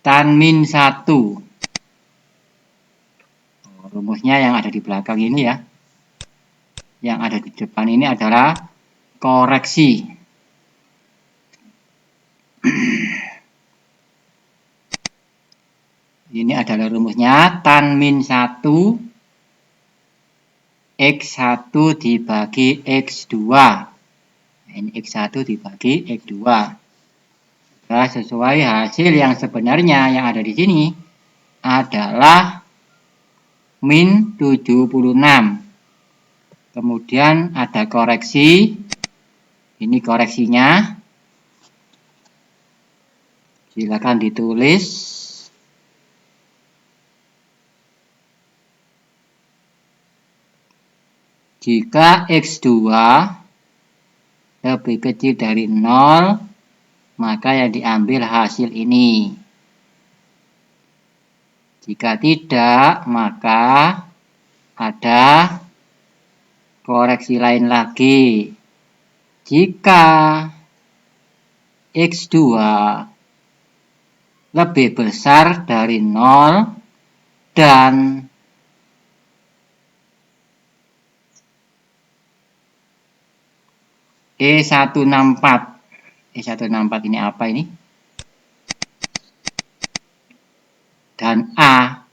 tan min 1. Rumusnya yang ada di belakang ini ya. Yang ada di depan ini adalah koreksi. Ini adalah rumusnya tan min 1 X1 dibagi X2. Ini X1 dibagi X2. Nah, sesuai hasil yang sebenarnya yang ada di sini adalah min 76. Kemudian ada koreksi. Ini koreksinya. Silakan ditulis. Jika X2 lebih kecil dari 0, maka yang diambil hasil ini. Jika tidak, maka ada koreksi lain lagi. Jika X2 lebih besar dari 0 dan E164. E164 ini apa ini? Dan A.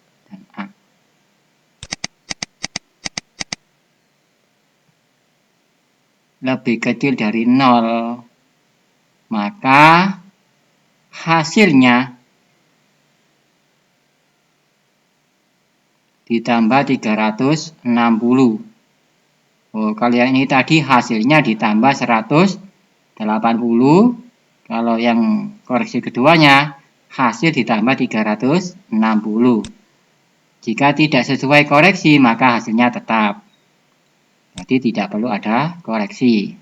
Lebih kecil dari 0. Maka hasilnya ditambah 360. Oh, kalau yang ini tadi hasilnya ditambah 180. Kalau yang koreksi keduanya hasil ditambah 360. Jika tidak sesuai koreksi maka hasilnya tetap. Jadi tidak perlu ada koreksi.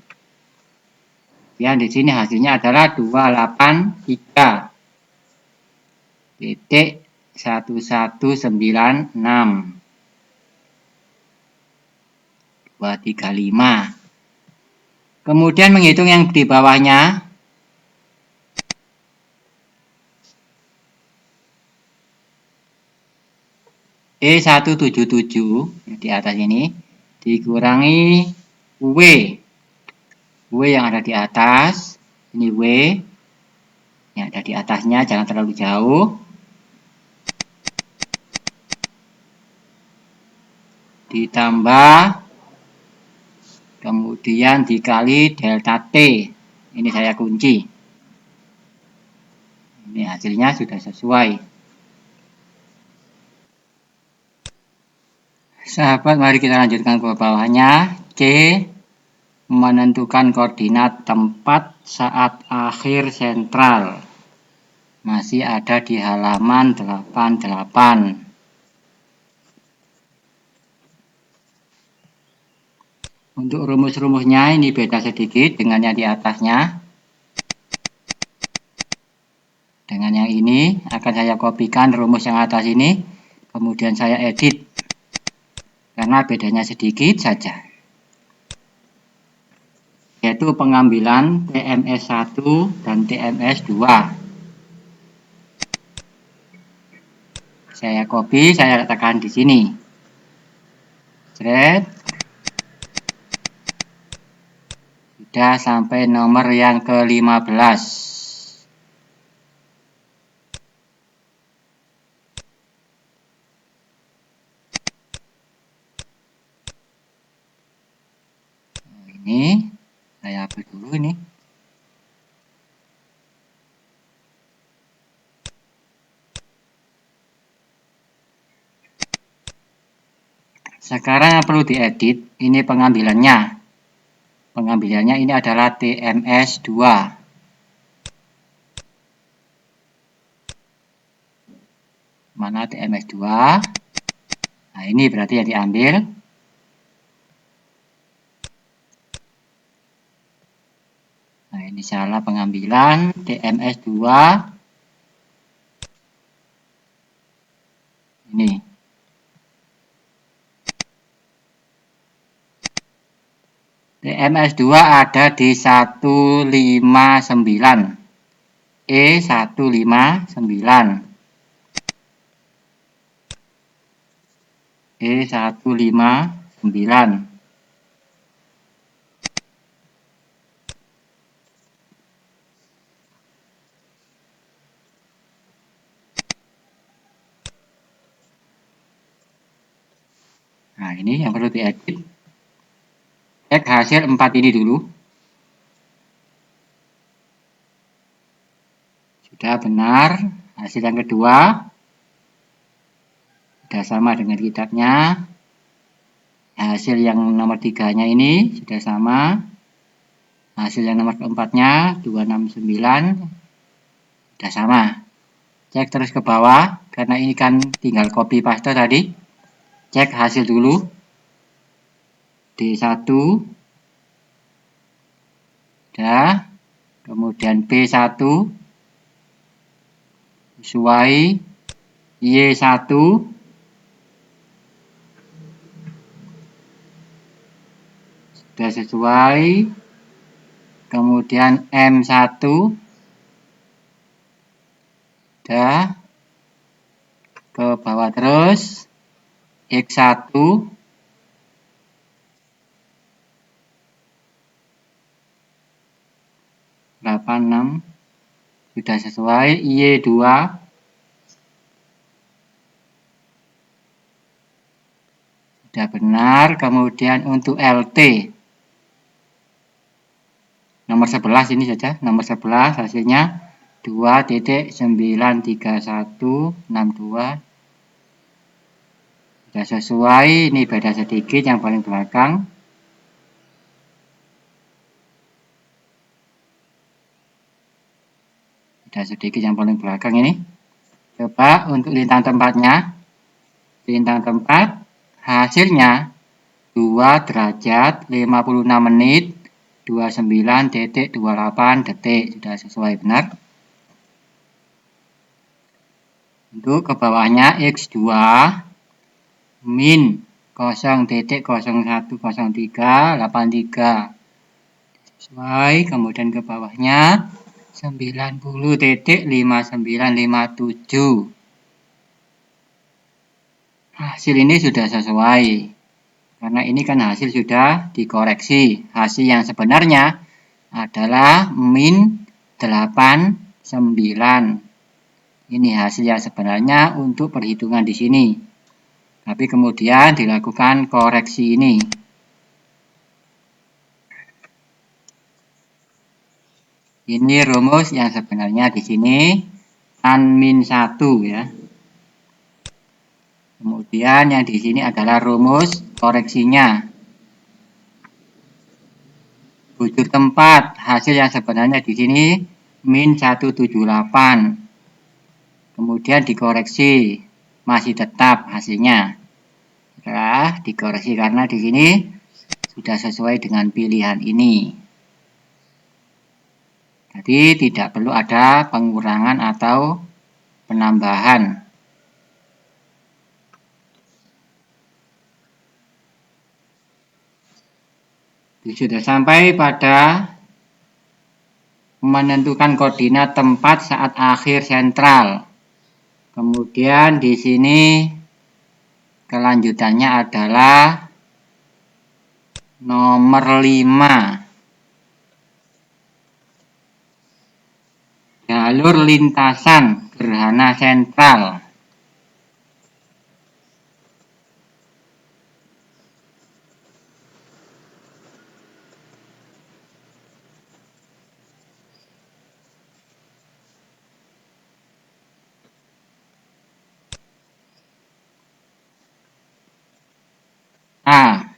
Yang di sini hasilnya adalah 283.1196. 235. Kemudian menghitung yang di bawahnya. E177 di atas ini dikurangi W. W yang ada di atas. Ini W yang ada di atasnya, jangan terlalu jauh. Ditambah kemudian dikali delta T. Ini saya kunci. Ini hasilnya sudah sesuai. Sahabat, mari kita lanjutkan ke bawahnya. C. Menentukan koordinat tempat saat akhir sentral. Masih ada di halaman 88. Untuk rumus-rumusnya ini beda sedikit dengan yang di atasnya. Dengan yang ini akan saya kopikan rumus yang atas ini, kemudian saya edit. Karena bedanya sedikit saja. Yaitu pengambilan TMS1 dan TMS2. Saya copy, saya letakkan di sini. Thread. Sudah sampai nomor yang ke-15. Ini saya hapus dulu ini. Sekarang yang perlu diedit, ini pengambilannya. Pengambilannya ini adalah TMS2. Mana TMS2? Nah, ini berarti yang diambil. Nah, ini salah pengambilan TMS2. Ini. TMS2 ada di 159. E159. E159. Nah, ini yang perlu diedit. Cek hasil 4 ini dulu. Sudah benar. Hasil yang kedua sudah sama dengan kitabnya. Hasil yang nomor 3-nya ini sudah sama. Hasil yang nomor keempatnya 269 sudah sama. Cek terus ke bawah, karena ini kan tinggal copy paste tadi. Cek hasil dulu. D1 sudah. Kemudian B1 sesuai. Y1 sudah sesuai. Kemudian M1 sudah. Ke bawah terus. X1 86 sudah sesuai. Y2 sudah benar. Kemudian untuk LT nomor 11 ini saja. Nomor 11 hasilnya 2.93162 sudah sesuai. Ini beda sedikit yang paling belakang. Beda sedikit yang paling belakang ini. Coba untuk lintang tempatnya. Lintang tempat hasilnya 2 derajat 56 menit 29.28 detik. Sudah sesuai benar. Untuk ke bawahnya X2 min 0.010383 sesuai. Kemudian ke bawahnya 90.5957. Hasil ini sudah sesuai. Karena ini kan hasil sudah dikoreksi. Hasil yang sebenarnya adalah min 89. Ini hasil yang sebenarnya untuk perhitungan di sini. Tapi kemudian dilakukan koreksi ini. Ini rumus yang sebenarnya di sini tan min 1 ya. Kemudian yang di sini adalah rumus koreksinya. Bujur tempat hasil yang sebenarnya di sini min 178. Kemudian dikoreksi masih tetap hasilnya. Setelah dikoreksi karena di sini sudah sesuai dengan pilihan ini. Jadi tidak perlu ada pengurangan atau penambahan. Sudah sampai pada menentukan koordinat tempat saat akhir sentral. Kemudian di sini kelanjutannya adalah nomor 5. Jalur lintasan gerhana sentral. A.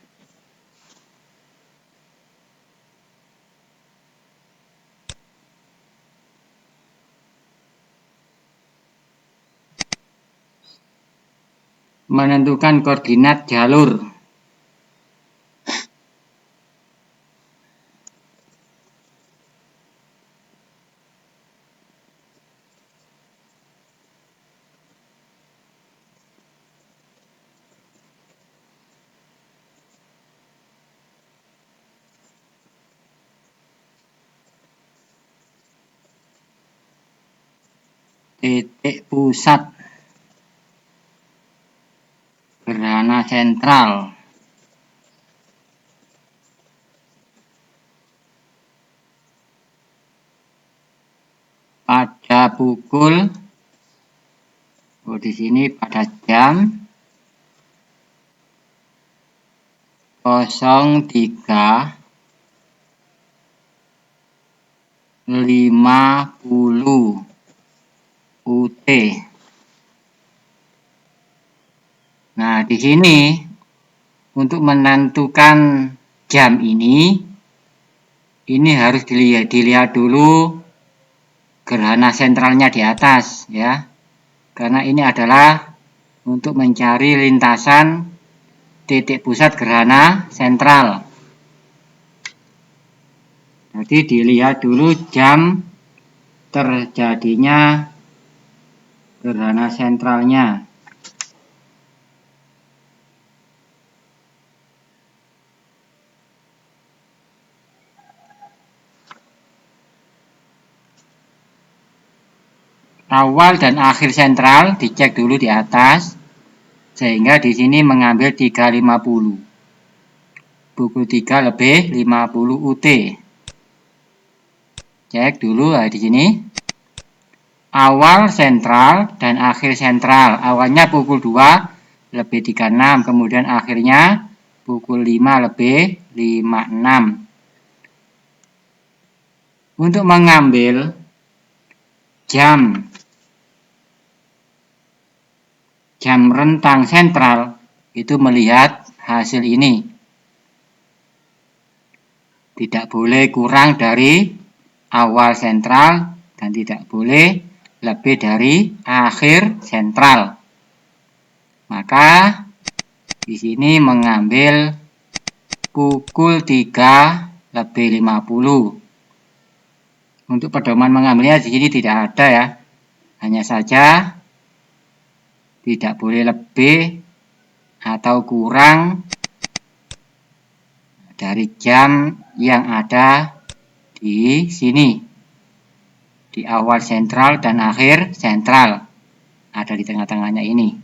Menentukan koordinat jalur. Titik pusat gerhana sentral. Pada pukul, di sini pada jam 03.50 UT. Nah, di sini untuk menentukan jam ini harus dilihat dulu gerhana sentralnya di atas ya. Karena ini adalah untuk mencari lintasan titik pusat gerhana sentral. Jadi dilihat dulu jam terjadinya gerhana sentralnya. Awal dan akhir sentral dicek dulu di atas, sehingga di sini mengambil 3.50. Pukul 3 lebih 50 UT. Cek dulu di sini. Awal sentral dan akhir sentral. Awalnya pukul 2 lebih 36, kemudian akhirnya pukul 5 lebih 56. Untuk mengambil jam rentang sentral itu melihat hasil ini. Tidak boleh kurang dari awal sentral dan tidak boleh lebih dari akhir sentral. Maka di sini mengambil pukul 3 lebih 50. Untuk pedoman mengambilnya di sini tidak ada ya. Hanya saja tidak boleh lebih atau kurang dari jam yang ada di sini. Di awal sentral dan akhir sentral. Ada di tengah-tengahnya ini.